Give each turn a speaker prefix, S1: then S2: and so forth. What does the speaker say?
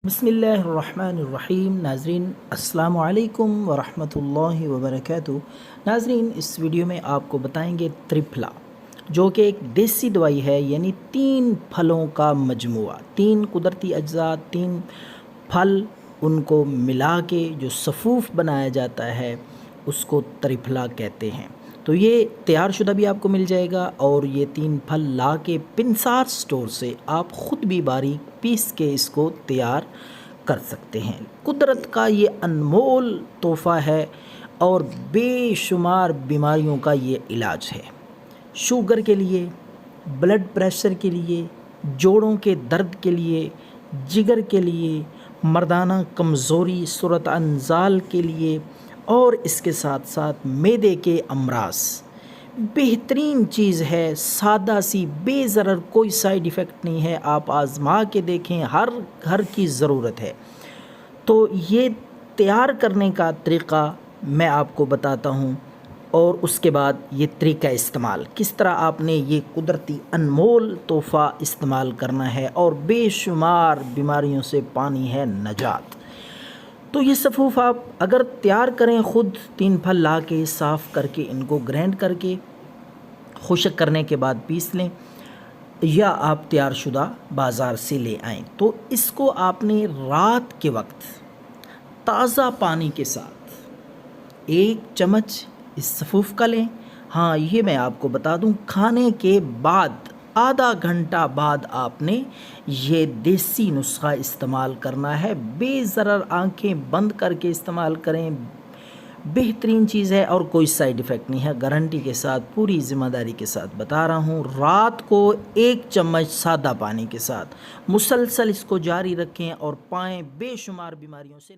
S1: بسم اللہ الرحمن الرحیم۔ ناظرین السلام علیکم ورحمۃ اللہ وبرکاتہ۔ ناظرین اس ویڈیو میں آپ کو بتائیں گے ترپھلا، جو کہ ایک دیسی دوائی ہے، یعنی 3 پھلوں کا مجموعہ، 3 قدرتی اجزاء، 3 پھل، ان کو ملا کے جو صفوف بنایا جاتا ہے اس کو ترپھلا کہتے ہیں۔ تو یہ تیار شدہ بھی آپ کو مل جائے گا، اور یہ 3 پھل لا کے پنسار سٹور سے آپ خود بھی باریک پیس کے اس کو تیار کر سکتے ہیں۔ قدرت کا یہ انمول تحفہ ہے اور بے شمار بیماریوں کا یہ علاج ہے۔ شوگر کے لیے، بلڈ پریشر کے لیے، جوڑوں کے درد کے لیے، جگر کے لیے، مردانہ کمزوری، صورت انزال کے لیے، اور اس کے ساتھ ساتھ معدے کے امراض، بہترین چیز ہے، سادہ سی، بے ضرر، کوئی سائیڈ ایفیکٹ نہیں ہے، آپ آزما کے دیکھیں، ہر گھر کی ضرورت ہے۔ تو یہ تیار کرنے کا طریقہ میں آپ کو بتاتا ہوں، اور اس کے بعد یہ طریقہ استعمال، کس طرح آپ نے یہ قدرتی انمول تحفہ استعمال کرنا ہے، اور بے شمار بیماریوں سے پانی ہے نجات۔ تو یہ صفوف آپ اگر تیار کریں خود، 3 پھل لا کے صاف کر کے ان کو گرینڈ کر کے خشک کرنے کے بعد پیس لیں، یا آپ تیار شدہ بازار سے لے آئیں، تو اس کو آپ نے رات کے وقت تازہ پانی کے ساتھ 1 چمچ اس صفوف کا لیں۔ ہاں، یہ میں آپ کو بتا دوں، کھانے کے بعد آدھا گھنٹہ بعد آپ نے یہ دیسی نسخہ استعمال کرنا ہے، بے ضرر، آنکھیں بند کر کے استعمال کریں، بہترین چیز ہے اور کوئی سائیڈ ایفیکٹ نہیں ہے، گارنٹی کے ساتھ، پوری ذمہ داری کے ساتھ بتا رہا ہوں۔ رات کو 1 چمچ سادہ پانی کے ساتھ مسلسل اس کو جاری رکھیں اور پائیں بے شمار بیماریوں سے